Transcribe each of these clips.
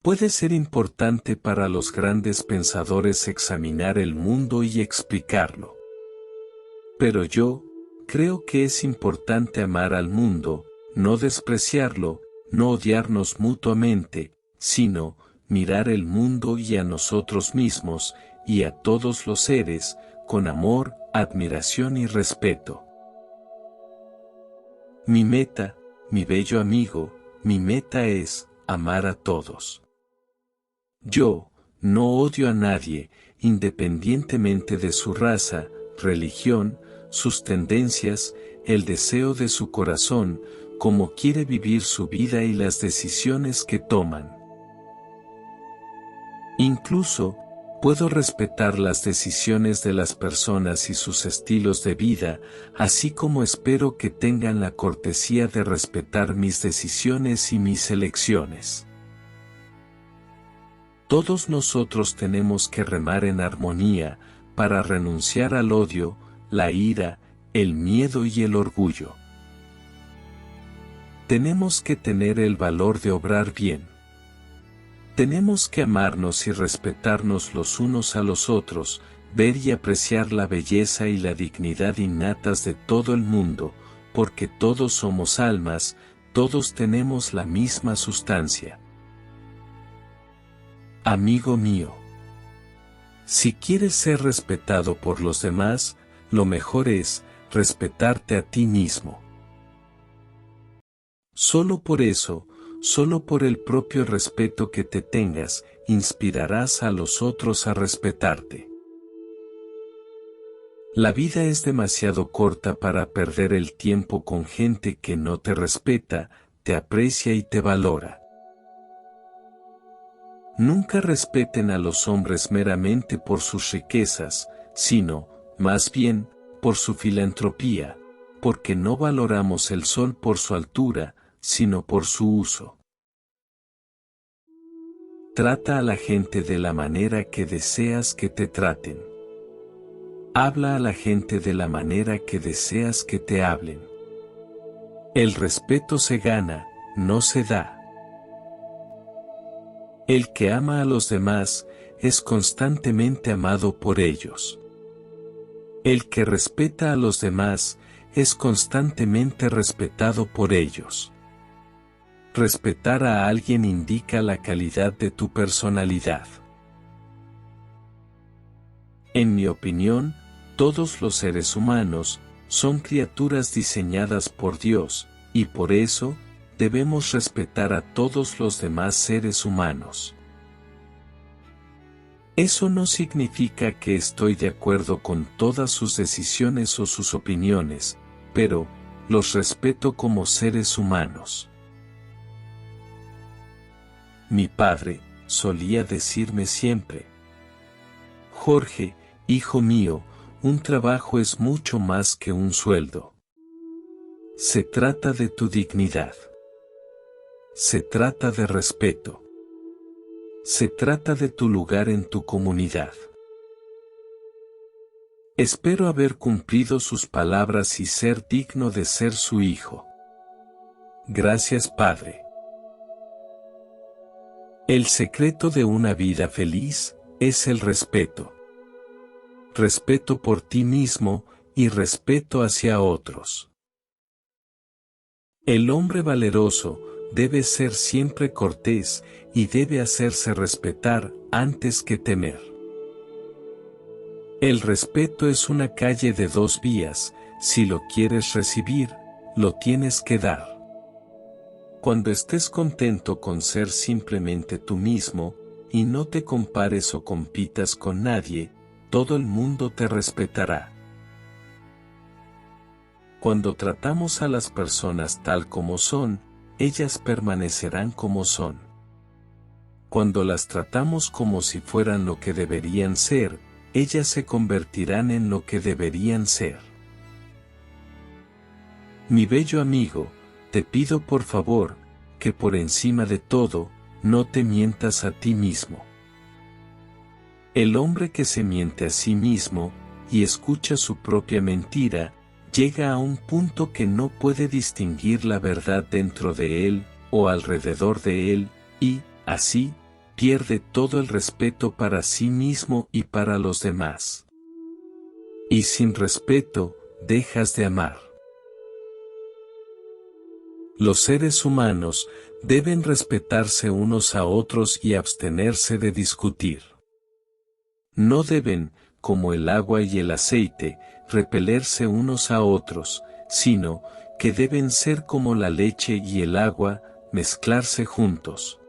Puede ser importante para los grandes pensadores examinar el mundo y explicarlo. Pero yo creo que es importante amar al mundo, no despreciarlo, no odiarnos mutuamente, sino mirar el mundo y a nosotros mismos, y a todos los seres, con amor, admiración y respeto. Mi meta, mi bello amigo, mi meta es amar a todos. Yo no odio a nadie, independientemente de su raza, religión, sus tendencias, el deseo de su corazón, cómo quiere vivir su vida y las decisiones que toman. Incluso, puedo respetar las decisiones de las personas y sus estilos de vida, así como espero que tengan la cortesía de respetar mis decisiones y mis elecciones. Todos nosotros tenemos que remar en armonía, para renunciar al odio, la ira, el miedo y el orgullo. Tenemos que tener el valor de obrar bien. Tenemos que amarnos y respetarnos los unos a los otros, ver y apreciar la belleza y la dignidad innatas de todo el mundo, porque todos somos almas, todos tenemos la misma sustancia. Amigo mío, si quieres ser respetado por los demás, lo mejor es respetarte a ti mismo. Solo por eso, solo por el propio respeto que te tengas, inspirarás a los otros a respetarte. La vida es demasiado corta para perder el tiempo con gente que no te respeta, te aprecia y te valora. Nunca respeten a los hombres meramente por sus riquezas, sino, más bien, por su filantropía, porque no valoramos el sol por su altura, sino por su uso. Trata a la gente de la manera que deseas que te traten. Habla a la gente de la manera que deseas que te hablen. El respeto se gana, no se da. El que ama a los demás, es constantemente amado por ellos. El que respeta a los demás, es constantemente respetado por ellos. Respetar a alguien indica la calidad de tu personalidad. En mi opinión, todos los seres humanos son criaturas diseñadas por Dios, y por eso, debemos respetar a todos los demás seres humanos. Eso no significa que estoy de acuerdo con todas sus decisiones o sus opiniones, pero los respeto como seres humanos. Mi padre solía decirme siempre: Jorge, hijo mío, un trabajo es mucho más que un sueldo. Se trata de tu dignidad. Se trata de respeto. Se trata de tu lugar en tu comunidad. Espero haber cumplido sus palabras y ser digno de ser su hijo. Gracias, Padre. El secreto de una vida feliz es el respeto. Respeto por ti mismo y respeto hacia otros. El hombre valeroso debe ser siempre cortés y debe hacerse respetar antes que temer. El respeto es una calle de dos vías, si lo quieres recibir, lo tienes que dar. Cuando estés contento con ser simplemente tú mismo, y no te compares o compitas con nadie, todo el mundo te respetará. Cuando tratamos a las personas tal como son, ellas permanecerán como son. Cuando las tratamos como si fueran lo que deberían ser, ellas se convertirán en lo que deberían ser. Mi bello amigo, te pido por favor, que por encima de todo, no te mientas a ti mismo. El hombre que se miente a sí mismo, y escucha su propia mentira, llega a un punto que no puede distinguir la verdad dentro de él, o alrededor de él, y, así, pierde todo el respeto para sí mismo y para los demás. Y sin respeto, dejas de amar. Los seres humanos deben respetarse unos a otros y abstenerse de discutir. No deben, como el agua y el aceite, repelerse unos a otros, sino que deben ser como la leche y el agua, mezclarse juntos.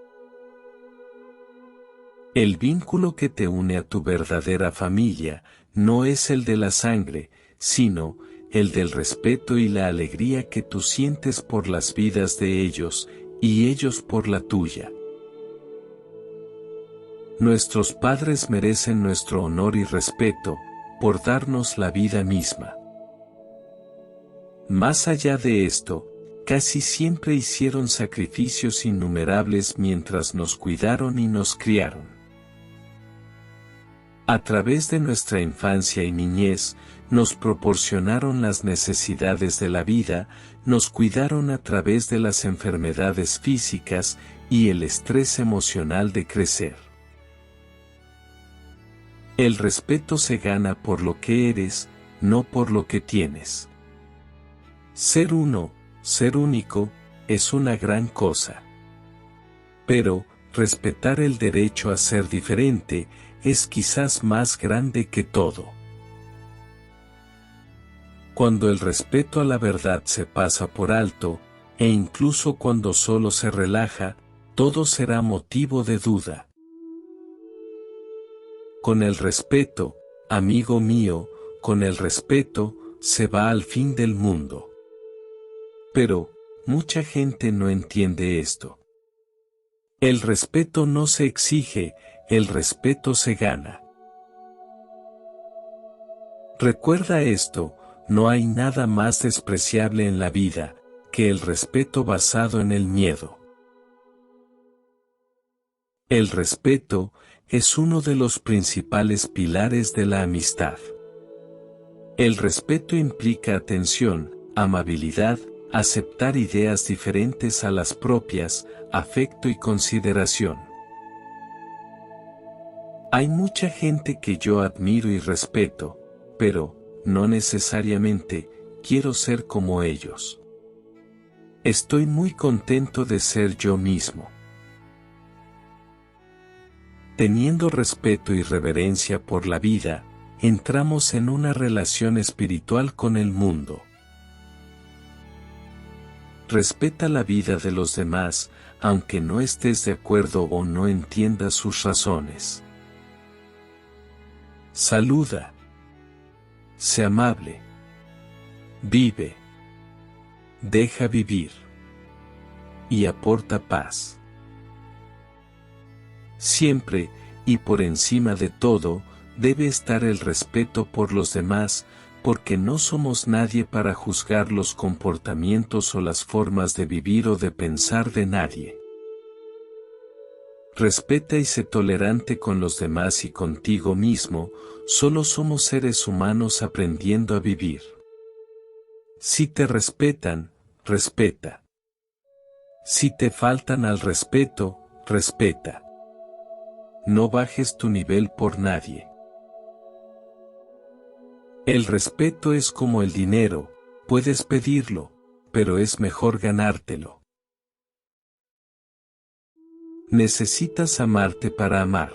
El vínculo que te une a tu verdadera familia no es el de la sangre, sino el del respeto y la alegría que tú sientes por las vidas de ellos, y ellos por la tuya. Nuestros padres merecen nuestro honor y respeto, por darnos la vida misma. Más allá de esto, casi siempre hicieron sacrificios innumerables mientras nos cuidaron y nos criaron. A través de nuestra infancia y niñez, nos proporcionaron las necesidades de la vida, nos cuidaron a través de las enfermedades físicas y el estrés emocional de crecer. El respeto se gana por lo que eres, no por lo que tienes. Ser uno, ser único, es una gran cosa. Pero, respetar el derecho a ser diferente, es quizás más grande que todo. Cuando el respeto a la verdad se pasa por alto, e incluso cuando solo se relaja, todo será motivo de duda. Con el respeto, amigo mío, con el respeto, se va al fin del mundo. Pero, mucha gente no entiende esto. El respeto no se exige, el respeto se gana. Recuerda esto, no hay nada más despreciable en la vida, que el respeto basado en el miedo. El respeto es uno de los principales pilares de la amistad. El respeto implica atención, amabilidad, aceptar ideas diferentes a las propias, afecto y consideración. Hay mucha gente que yo admiro y respeto, pero, no necesariamente, quiero ser como ellos. Estoy muy contento de ser yo mismo. Teniendo respeto y reverencia por la vida, entramos en una relación espiritual con el mundo. Respeta la vida de los demás, aunque no estés de acuerdo o no entiendas sus razones. Saluda. Sé amable. Vive. Deja vivir. Y aporta paz. Siempre, y por encima de todo, debe estar el respeto por los demás, porque no somos nadie para juzgar los comportamientos o las formas de vivir o de pensar de nadie. Respeta y sé tolerante con los demás y contigo mismo, solo somos seres humanos aprendiendo a vivir. Si te respetan, respeta. Si te faltan al respeto, respeta. No bajes tu nivel por nadie. El respeto es como el dinero, puedes pedirlo, pero es mejor ganártelo. Necesitas amarte para amar.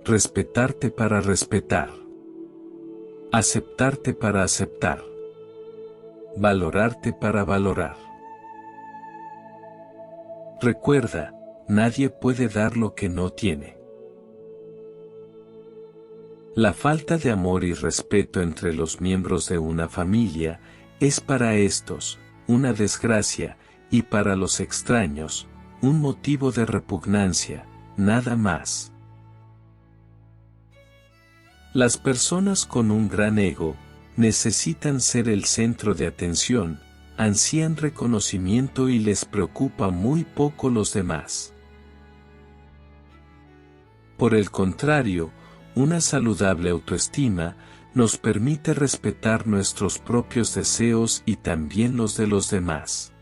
Respetarte para respetar. Aceptarte para aceptar. Valorarte para valorar. Recuerda, nadie puede dar lo que no tiene. La falta de amor y respeto entre los miembros de una familia es para estos una desgracia, y para los extraños, un motivo de repugnancia, nada más. Las personas con un gran ego necesitan ser el centro de atención, ansían reconocimiento y les preocupa muy poco los demás. Por el contrario, una saludable autoestima nos permite respetar nuestros propios deseos y también los de los demás.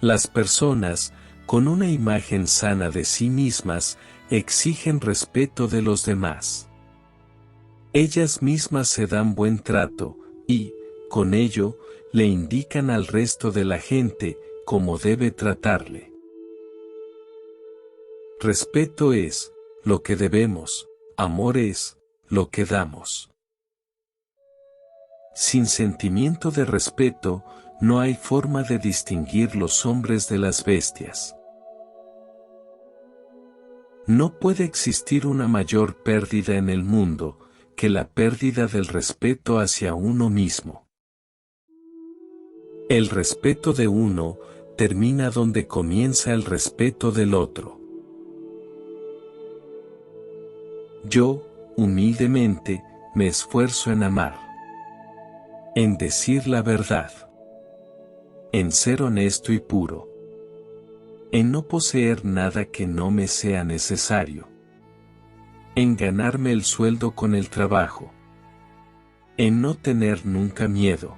Las personas con una imagen sana de sí mismas, exigen respeto de los demás. Ellas mismas se dan buen trato, y, con ello, le indican al resto de la gente cómo debe tratarle. Respeto es lo que debemos, amor es lo que damos. Sin sentimiento de respeto, no hay forma de distinguir los hombres de las bestias. No puede existir una mayor pérdida en el mundo que la pérdida del respeto hacia uno mismo. El respeto de uno termina donde comienza el respeto del otro. Yo, humildemente, me esfuerzo en amar, en decir la verdad, en ser honesto y puro, en no poseer nada que no me sea necesario, en ganarme el sueldo con el trabajo, en no tener nunca miedo,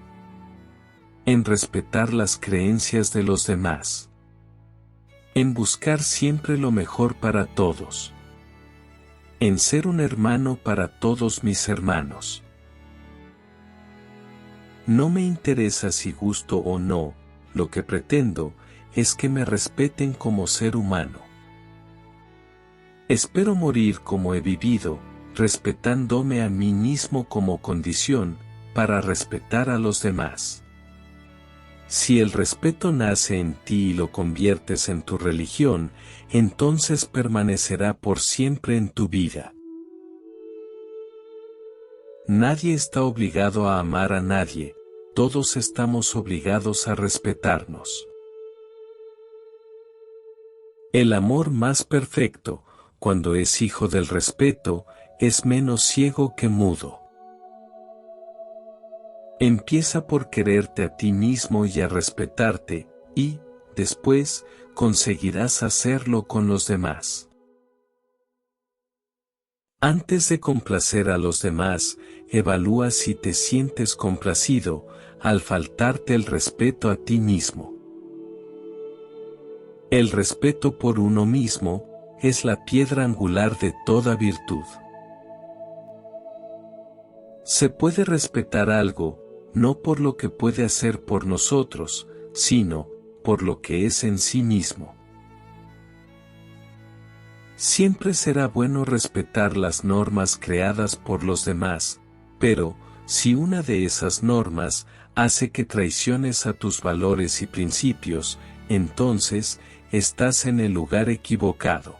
en respetar las creencias de los demás, en buscar siempre lo mejor para todos, en ser un hermano para todos mis hermanos. No me interesa si gusto o no, lo que pretendo es que me respeten como ser humano. Espero morir como he vivido, respetándome a mí mismo como condición, para respetar a los demás. Si el respeto nace en ti y lo conviertes en tu religión, entonces permanecerá por siempre en tu vida. Nadie está obligado a amar a nadie, todos estamos obligados a respetarnos. El amor más perfecto, cuando es hijo del respeto, es menos ciego que mudo. Empieza por quererte a ti mismo y a respetarte, y, después, conseguirás hacerlo con los demás. Antes de complacer a los demás, evalúa si te sientes complacido, al faltarte el respeto a ti mismo. El respeto por uno mismo, es la piedra angular de toda virtud. Se puede respetar algo, no por lo que puede hacer por nosotros, sino, por lo que es en sí mismo. Siempre será bueno respetar las normas creadas por los demás, pero, si una de esas normas hace que traiciones a tus valores y principios, entonces, estás en el lugar equivocado.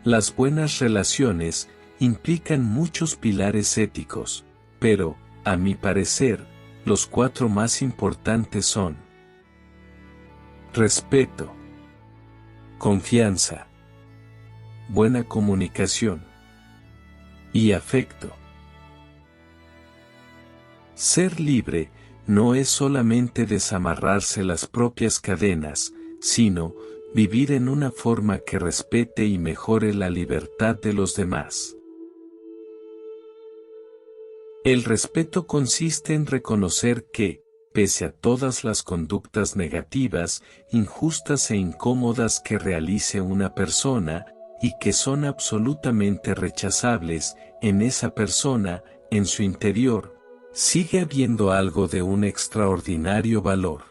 Las buenas relaciones implican muchos pilares éticos, pero, a mi parecer, los 4 más importantes son: respeto, confianza, buena comunicación y afecto. Ser libre no es solamente desamarrarse las propias cadenas, sino vivir en una forma que respete y mejore la libertad de los demás. El respeto consiste en reconocer que, pese a todas las conductas negativas, injustas e incómodas que realice una persona, y que son absolutamente rechazables, en esa persona, en su interior, sigue habiendo algo de un extraordinario valor.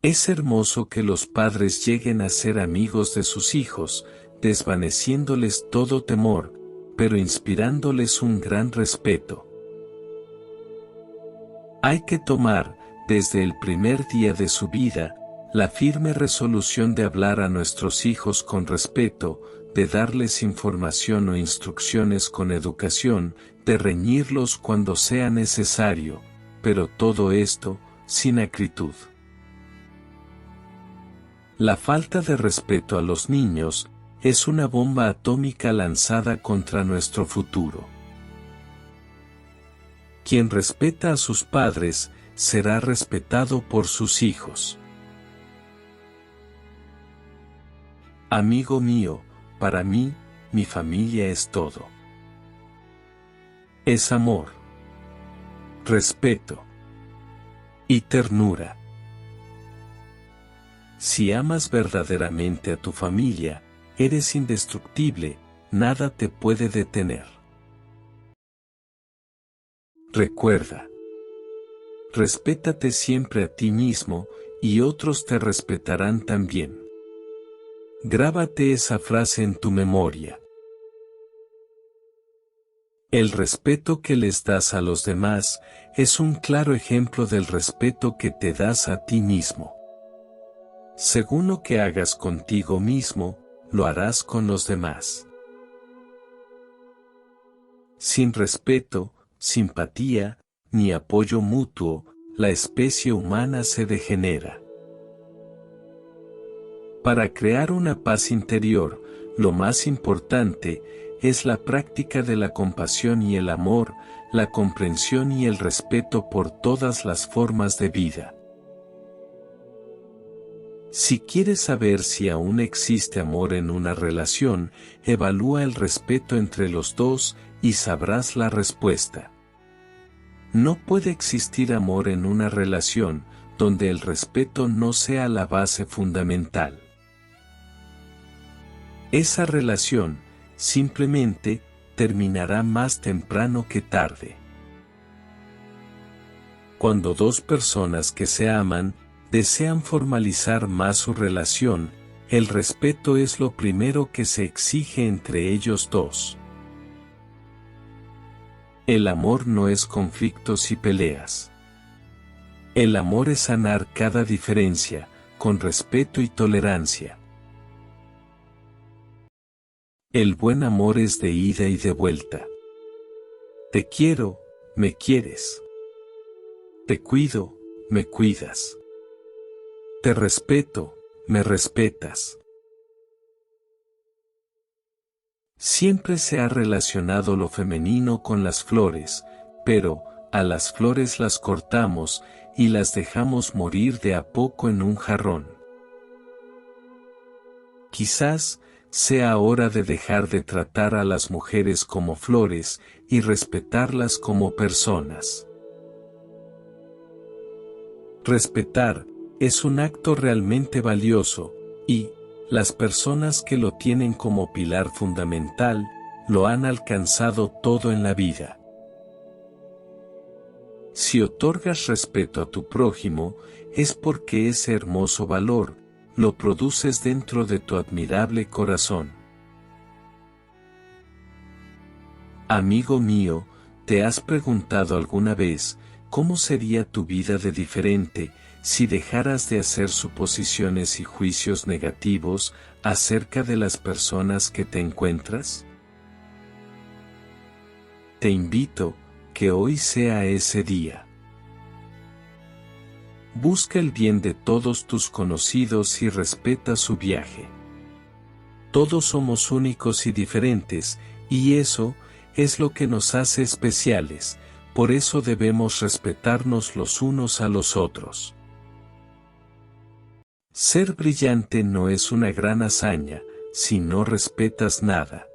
Es hermoso que los padres lleguen a ser amigos de sus hijos, desvaneciéndoles todo temor, pero inspirándoles un gran respeto. Hay que tomar, desde el primer día de su vida, la firme resolución de hablar a nuestros hijos con respeto, de darles información o instrucciones con educación, de reñirlos cuando sea necesario, pero todo esto, sin acritud. La falta de respeto a los niños, es una bomba atómica lanzada contra nuestro futuro. Quien respeta a sus padres, será respetado por sus hijos. Amigo mío, para mí, mi familia es todo. Es amor, respeto y ternura. Si amas verdaderamente a tu familia, eres indestructible, nada te puede detener. Recuerda. Respétate siempre a ti mismo, y otros te respetarán también. Grábate esa frase en tu memoria. El respeto que les das a los demás es un claro ejemplo del respeto que te das a ti mismo. Según lo que hagas contigo mismo, lo harás con los demás. Sin respeto, simpatía, ni apoyo mutuo, la especie humana se degenera. Para crear una paz interior, lo más importante es la práctica de la compasión y el amor, la comprensión y el respeto por todas las formas de vida. Si quieres saber si aún existe amor en una relación, evalúa el respeto entre los dos y sabrás la respuesta. No puede existir amor en una relación donde el respeto no sea la base fundamental. Esa relación, simplemente, terminará más temprano que tarde. Cuando dos personas que se aman, desean formalizar más su relación, el respeto es lo primero que se exige entre ellos dos. El amor no es conflictos y peleas. El amor es sanar cada diferencia, con respeto y tolerancia. El buen amor es de ida y de vuelta. Te quiero, me quieres. Te cuido, me cuidas. Te respeto, me respetas. Siempre se ha relacionado lo femenino con las flores, pero, a las flores las cortamos y las dejamos morir de a poco en un jarrón. Quizás sea hora de dejar de tratar a las mujeres como flores y respetarlas como personas. Respetar es un acto realmente valioso, y las personas que lo tienen como pilar fundamental, lo han alcanzado todo en la vida. Si otorgas respeto a tu prójimo, es porque ese hermoso valor, lo produces dentro de tu admirable corazón. Amigo mío, ¿te has preguntado alguna vez cómo sería tu vida de diferente si dejaras de hacer suposiciones y juicios negativos acerca de las personas que te encuentras? Te invito, que hoy sea ese día. Busca el bien de todos tus conocidos y respeta su viaje. Todos somos únicos y diferentes, y eso es lo que nos hace especiales, por eso debemos respetarnos los unos a los otros. Ser brillante no es una gran hazaña, si no respetas nada.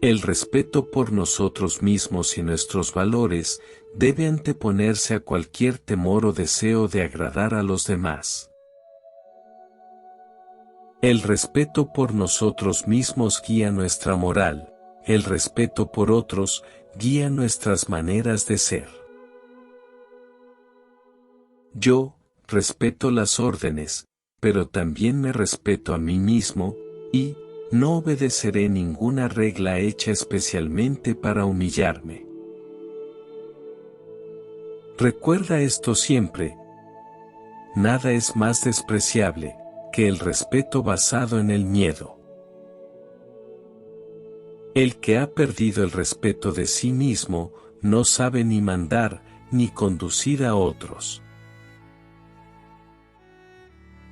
El respeto por nosotros mismos y nuestros valores debe anteponerse a cualquier temor o deseo de agradar a los demás. El respeto por nosotros mismos guía nuestra moral, el respeto por otros guía nuestras maneras de ser. Yo respeto las órdenes, pero también me respeto a mí mismo, y no obedeceré ninguna regla hecha especialmente para humillarme. Recuerda esto siempre. Nada es más despreciable que el respeto basado en el miedo. El que ha perdido el respeto de sí mismo, no sabe ni mandar, ni conducir a otros.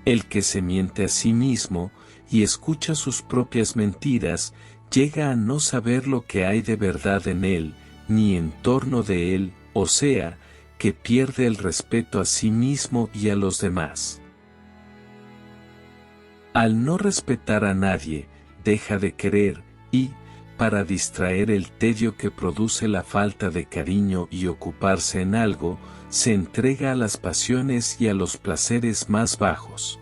El que se miente a sí mismo, y escucha sus propias mentiras, llega a no saber lo que hay de verdad en él, ni en torno de él, o sea, que pierde el respeto a sí mismo y a los demás. Al no respetar a nadie, deja de querer, y, para distraer el tedio que produce la falta de cariño y ocuparse en algo, se entrega a las pasiones y a los placeres más bajos.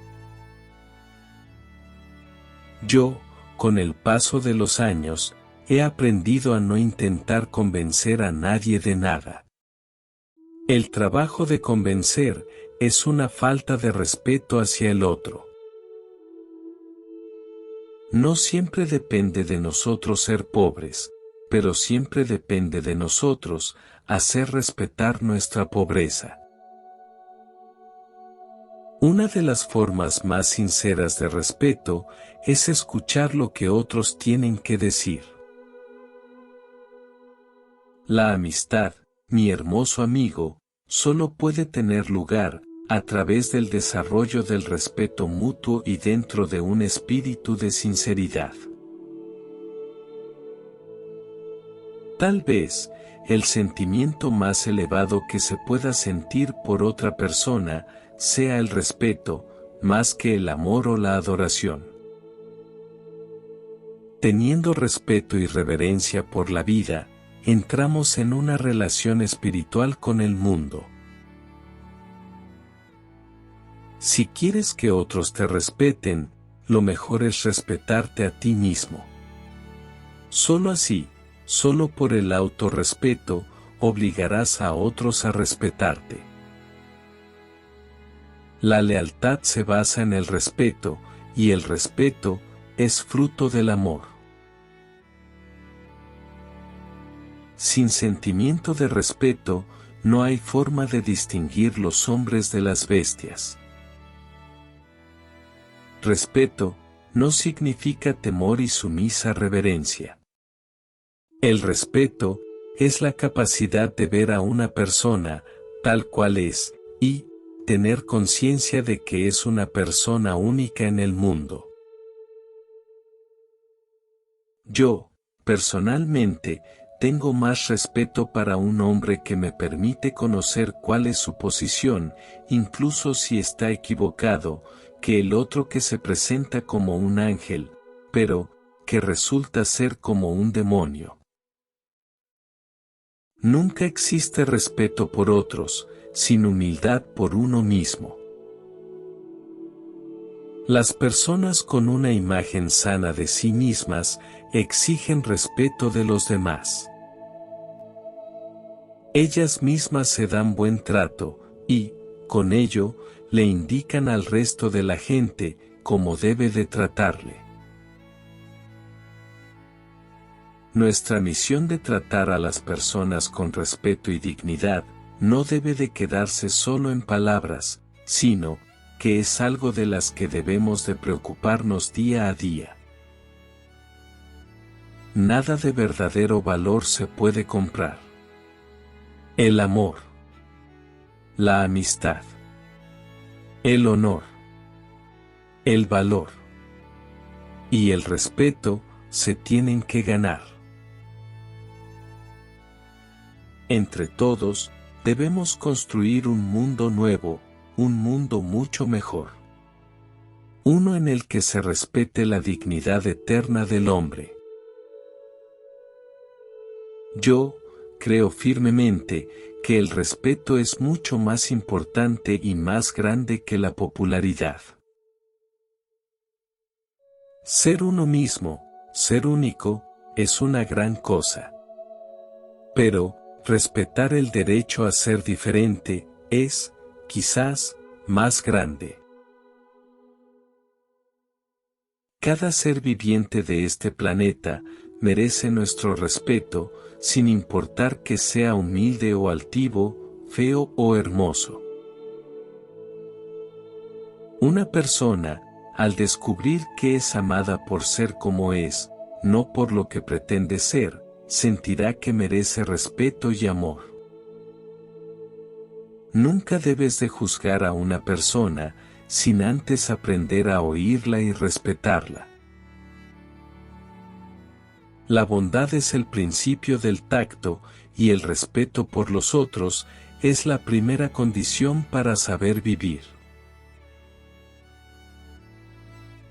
Yo, con el paso de los años, he aprendido a no intentar convencer a nadie de nada. El trabajo de convencer es una falta de respeto hacia el otro. No siempre depende de nosotros ser pobres, pero siempre depende de nosotros hacer respetar nuestra pobreza. Una de las formas más sinceras de respeto es escuchar lo que otros tienen que decir. La amistad, mi hermoso amigo, solo puede tener lugar a través del desarrollo del respeto mutuo y dentro de un espíritu de sinceridad. Tal vez, el sentimiento más elevado que se pueda sentir por otra persona sea el respeto, más que el amor o la adoración. Teniendo respeto y reverencia por la vida, entramos en una relación espiritual con el mundo. Si quieres que otros te respeten, lo mejor es respetarte a ti mismo. Solo así, solo por el autorrespeto, obligarás a otros a respetarte. La lealtad se basa en el respeto, y el respeto es fruto del amor. Sin sentimiento de respeto, no hay forma de distinguir los hombres de las bestias. Respeto no significa temor y sumisa reverencia. El respeto es la capacidad de ver a una persona tal cual es, y tener conciencia de que es una persona única en el mundo. Yo, personalmente, tengo más respeto para un hombre que me permite conocer cuál es su posición, incluso si está equivocado, que el otro que se presenta como un ángel, pero que resulta ser como un demonio. Nunca existe respeto por otros, sin humildad por uno mismo. Las personas con una imagen sana de sí mismas exigen respeto de los demás. Ellas mismas se dan buen trato, y, con ello, le indican al resto de la gente cómo debe de tratarle. Nuestra misión de tratar a las personas con respeto y dignidad no debe de quedarse solo en palabras, sino que es algo de las que debemos de preocuparnos día a día. Nada de verdadero valor se puede comprar. El amor, la amistad, el honor, el valor y el respeto se tienen que ganar. Entre todos, debemos construir un mundo nuevo, un mundo mucho mejor. Uno en el que se respete la dignidad eterna del hombre. Yo creo firmemente que el respeto es mucho más importante y más grande que la popularidad. Ser uno mismo, ser único, es una gran cosa. Pero, respetar el derecho a ser diferente, es, quizás, más grande. Cada ser viviente de este planeta merece nuestro respeto, sin importar que sea humilde o altivo, feo o hermoso. Una persona, al descubrir que es amada por ser como es, no por lo que pretende ser, sentirá que merece respeto y amor. Nunca debes de juzgar a una persona, sin antes aprender a oírla y respetarla. La bondad es el principio del tacto, y el respeto por los otros es la primera condición para saber vivir.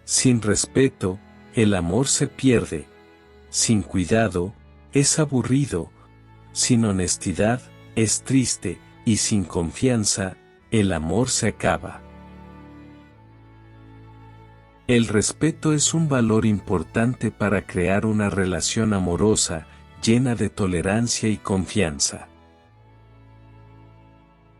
Sin respeto, el amor se pierde. Sin cuidado, es aburrido. Sin honestidad, es triste. y sin confianza, el amor se acaba. El respeto es un valor importante para crear una relación amorosa, llena de tolerancia y confianza.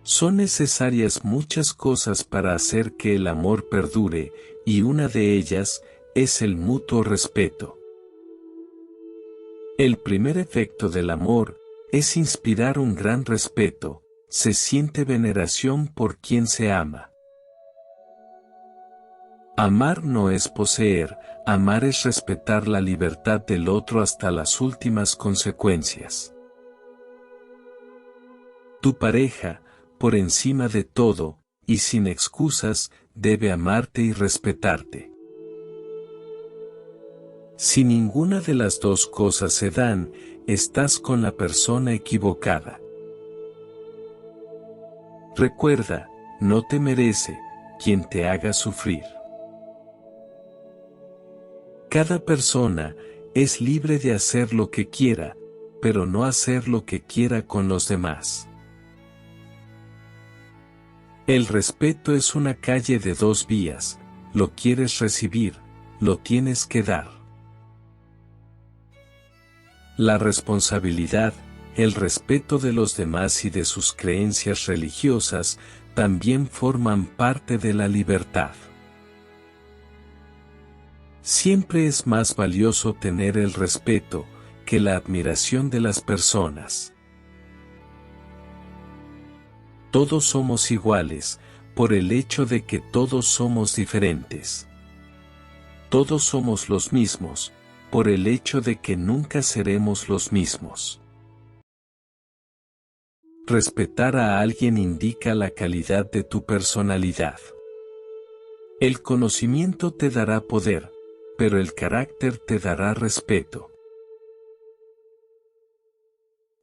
Son necesarias muchas cosas para hacer que el amor perdure, y una de ellas es el mutuo respeto. El primer efecto del amor es inspirar un gran respeto, se siente veneración por quien se ama. Amar no es poseer, amar es respetar la libertad del otro hasta las últimas consecuencias. Tu pareja, por encima de todo, y sin excusas, debe amarte y respetarte. Si ninguna de las dos cosas se dan, estás con la persona equivocada. Recuerda, no te merece quien te haga sufrir. Cada persona es libre de hacer lo que quiera, pero no hacer lo que quiera con los demás. El respeto es una calle de dos vías, lo quieres recibir, lo tienes que dar. La responsabilidad, el respeto de los demás y de sus creencias religiosas, también forman parte de la libertad. Siempre es más valioso tener el respeto que la admiración de las personas. Todos somos iguales, por el hecho de que todos somos diferentes. Todos somos los mismos, por el hecho de que nunca seremos los mismos. Respetar a alguien indica la calidad de tu personalidad. El conocimiento te dará poder, pero el carácter te dará respeto.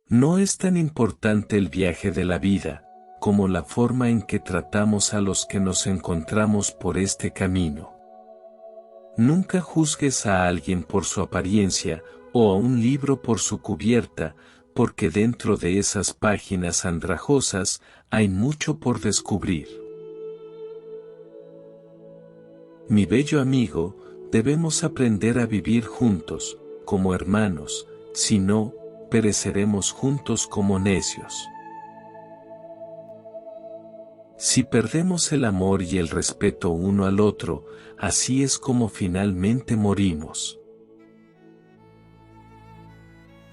No es tan importante el viaje de la vida, como la forma en que tratamos a los que nos encontramos por este camino. Nunca juzgues a alguien por su apariencia, o a un libro por su cubierta, porque dentro de esas páginas andrajosas hay mucho por descubrir. Mi bello amigo, debemos aprender a vivir juntos, como hermanos, si no, pereceremos juntos como necios. Si perdemos el amor y el respeto uno al otro, así es como finalmente morimos.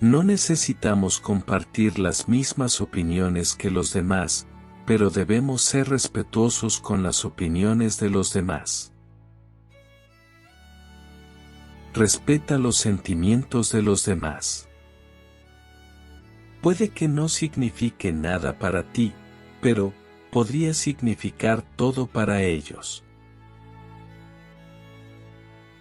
No necesitamos compartir las mismas opiniones que los demás, pero debemos ser respetuosos con las opiniones de los demás. Respeta los sentimientos de los demás. Puede que no signifique nada para ti, pero podría significar todo para ellos.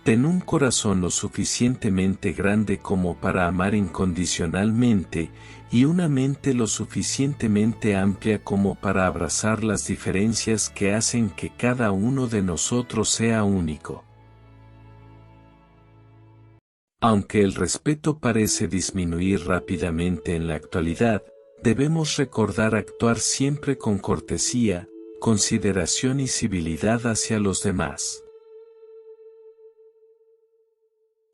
Ten un corazón lo suficientemente grande como para amar incondicionalmente, y una mente lo suficientemente amplia como para abrazar las diferencias que hacen que cada uno de nosotros sea único. Aunque el respeto parece disminuir rápidamente en la actualidad, debemos recordar actuar siempre con cortesía, consideración y civilidad hacia los demás.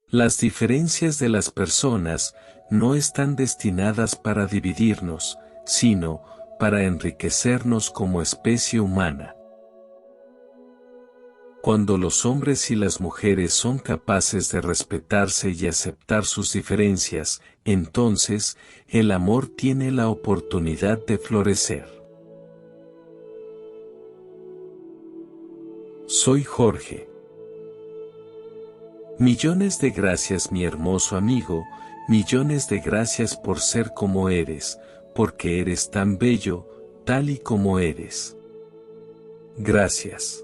Las diferencias de las personas no están destinadas para dividirnos, sino para enriquecernos como especie humana. Cuando los hombres y las mujeres son capaces de respetarse y aceptar sus diferencias, entonces, el amor tiene la oportunidad de florecer. Soy Jorge. Millones de gracias, mi hermoso amigo, millones de gracias por ser como eres, porque eres tan bello, tal y como eres. Gracias.